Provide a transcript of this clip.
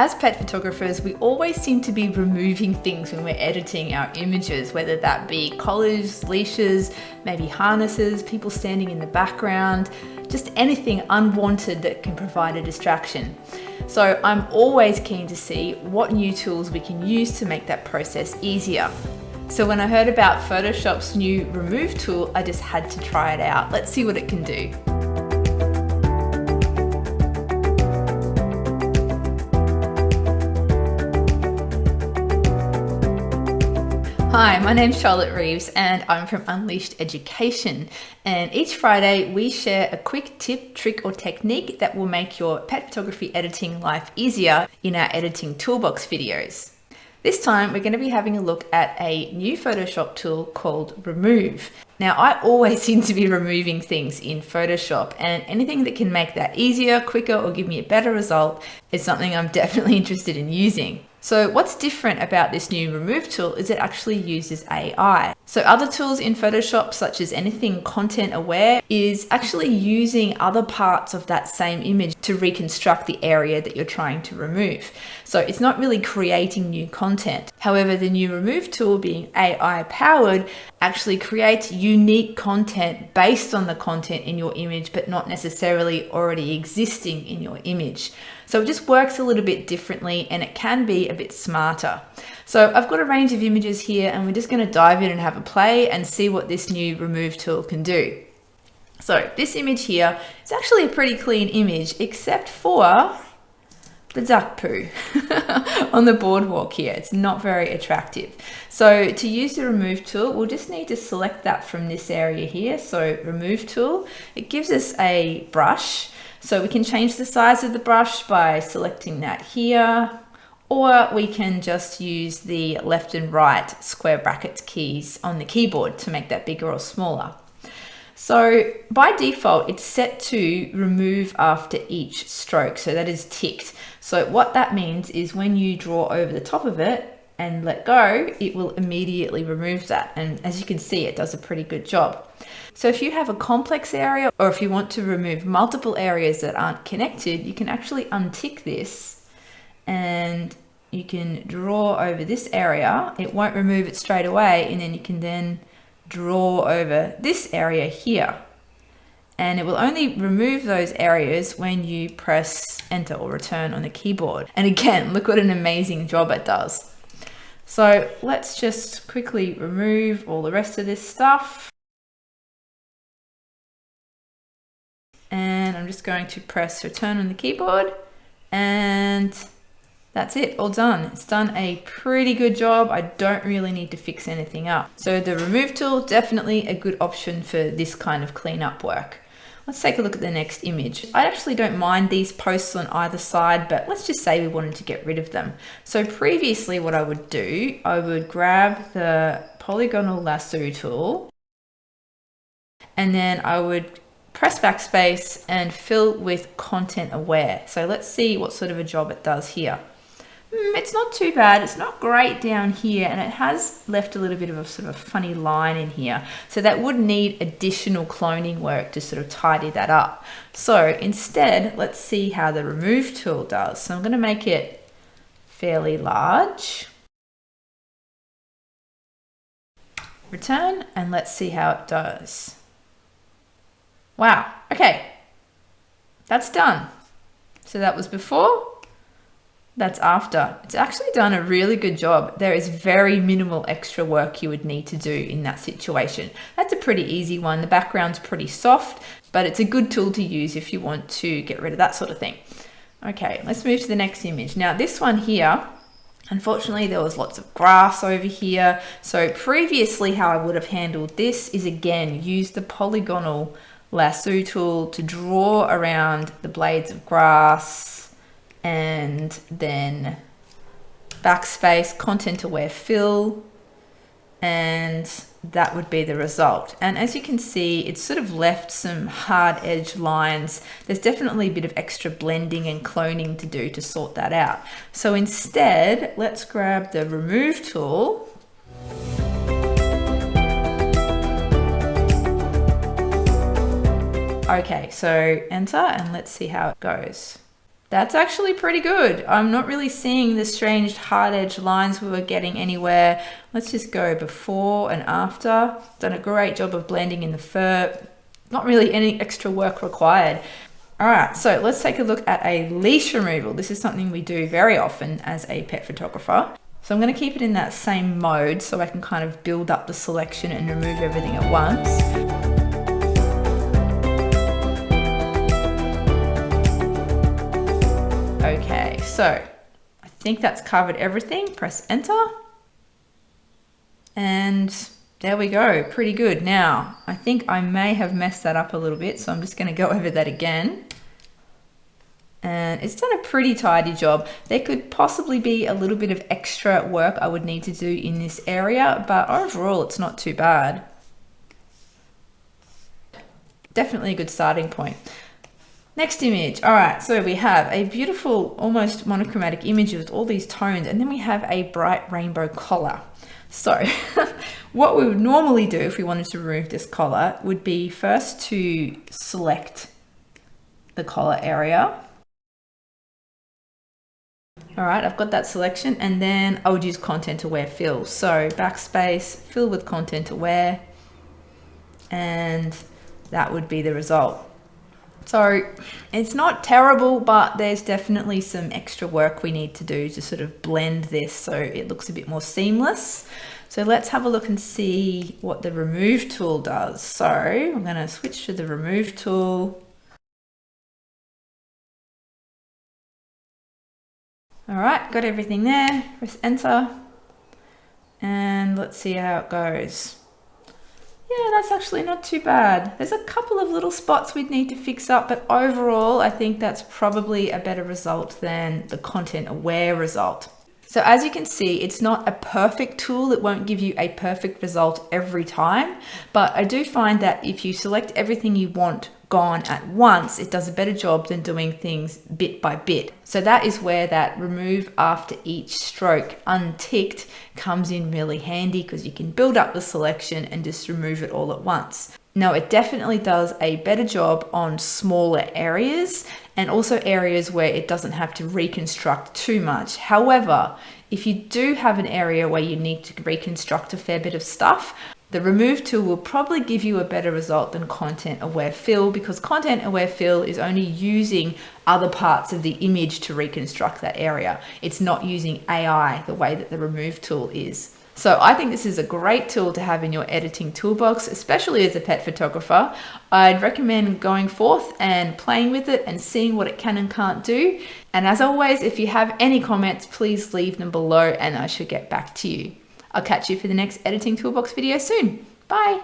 As pet photographers, we always seem to be removing things when we're editing our images, whether that be collars, leashes, maybe harnesses, people standing in the background, just anything unwanted that can provide a distraction. So I'm always keen to see what new tools we can use to make that process easier. So when I heard about Photoshop's new remove tool, I just had to try it out. Let's see what it can do. Hi, my name's Charlotte Reeves and I'm from Unleashed Education, and each Friday we share a quick tip, trick or technique that will make your pet photography editing life easier in our editing toolbox videos. This time we're going to be having a look at a new Photoshop tool called Remove. Now I always seem to be removing things in Photoshop, and anything that can make that easier, quicker, or give me a better result is something I'm definitely interested in using. So what's different about this new remove tool is it actually uses AI. So other tools in Photoshop, such as anything content aware, is actually using other parts of that same image to reconstruct the area that you're trying to remove. So it's not really creating new content. However, the new remove tool, being AI powered, actually creates unique content based on the content in your image, but not necessarily already existing in your image. So it just works a little bit differently and it can be a bit smarter. So I've got a range of images here and we're just going to dive in and have a play and see what this new remove tool can do. So this image here is actually a pretty clean image except for the duck poo on the boardwalk here. It's not very attractive. So to use the remove tool, we'll just need to select that from this area here. So remove tool, it gives us a brush. So we can change the size of the brush by selecting that here, or we can just use the left and right square brackets keys on the keyboard to make that bigger or smaller. So by default, it's set to remove after each stroke. So that is ticked. So what that means is when you draw over the top of it and let go, it will immediately remove that. And as you can see, it does a pretty good job. So if you have a complex area, or if you want to remove multiple areas that aren't connected, you can actually untick this and you can draw over this area. It won't remove it straight away, and then you can then draw over this area here. And it will only remove those areas when you press enter or return on the keyboard. And again, look what an amazing job it does. So let's just quickly remove all the rest of this stuff. And I'm just going to press return on the keyboard, and that's it, all done. It's done a pretty good job. I don't really need to fix anything up. So the remove tool, definitely a good option for this kind of cleanup work. Let's take a look at the next image. I actually don't mind these posts on either side, but let's just say we wanted to get rid of them. So previously what I would do, I would grab the polygonal lasso tool, and then I would press backspace and fill with content aware. So let's see what sort of a job it does here. It's not too bad. It's not great down here, and it has left a little bit of a sort of funny line in here. So that would need additional cloning work to sort of tidy that up. So instead, let's see how the remove tool does. So I'm going to make it fairly large. Return, and let's see how it does. Wow, okay, that's done. So that was before, that's after. It's actually done a really good job. There is very minimal extra work you would need to do in that situation. That's a pretty easy one. The background's pretty soft, but it's a good tool to use if you want to get rid of that sort of thing. Okay, let's move to the next image. Now this one here, unfortunately, there was lots of grass over here. So previously how I would have handled this is, again, use the polygonal lasso tool to draw around the blades of grass, and then backspace, content aware fill, and that would be the result. And as you can see, it's sort of left some hard edge lines. There's definitely a bit of extra blending and cloning to do to sort that out. So instead, let's grab the remove tool. Okay, so enter and let's see how it goes. That's actually pretty good. I'm not really seeing the strange hard edge lines we were getting anywhere. Let's just go before and after. Done a great job of blending in the fur. Not really any extra work required. All right, so let's take a look at a leash removal. This is something we do very often as a pet photographer. So I'm going to keep it in that same mode so I can kind of build up the selection and remove everything at once. Okay, so I think that's covered everything. Press enter. And there we go, pretty good. Now, I think I may have messed that up a little bit, so I'm just gonna go over that again. And it's done a pretty tidy job. There could possibly be a little bit of extra work I would need to do in this area, but overall it's not too bad. Definitely a good starting point. Next image. All right, so we have a beautiful, almost monochromatic image with all these tones, and then we have a bright rainbow collar. So what we would normally do if we wanted to remove this collar would be first to select the collar area. All right, I've got that selection, and then I would use content aware fill. So backspace, fill with content aware, and that would be the result. So it's not terrible, but there's definitely some extra work we need to do to sort of blend this so it looks a bit more seamless. So let's have a look and see what the remove tool does. So I'm going to switch to the remove tool. All right, got everything there. Press enter. And let's see how it goes. Yeah, that's actually not too bad. There's a couple of little spots we'd need to fix up, but overall, I think that's probably a better result than the content aware result. So as you can see, it's not a perfect tool. It won't give you a perfect result every time, but I do find that if you select everything you want gone at once, it does a better job than doing things bit by bit. So that is where that remove after each stroke unticked comes in really handy, because you can build up the selection and just remove it all at once. Now, it definitely does a better job on smaller areas and also areas where it doesn't have to reconstruct too much. However, if you do have an area where you need to reconstruct a fair bit of stuff, the remove tool will probably give you a better result than content aware fill, because content aware fill is only using other parts of the image to reconstruct that area. It's not using AI the way that the remove tool is. So I think this is a great tool to have in your editing toolbox, especially as a pet photographer. I'd recommend going forth and playing with it and seeing what it can and can't do. And as always, if you have any comments, please leave them below and I should get back to you. I'll catch you for the next editing toolbox video soon. Bye.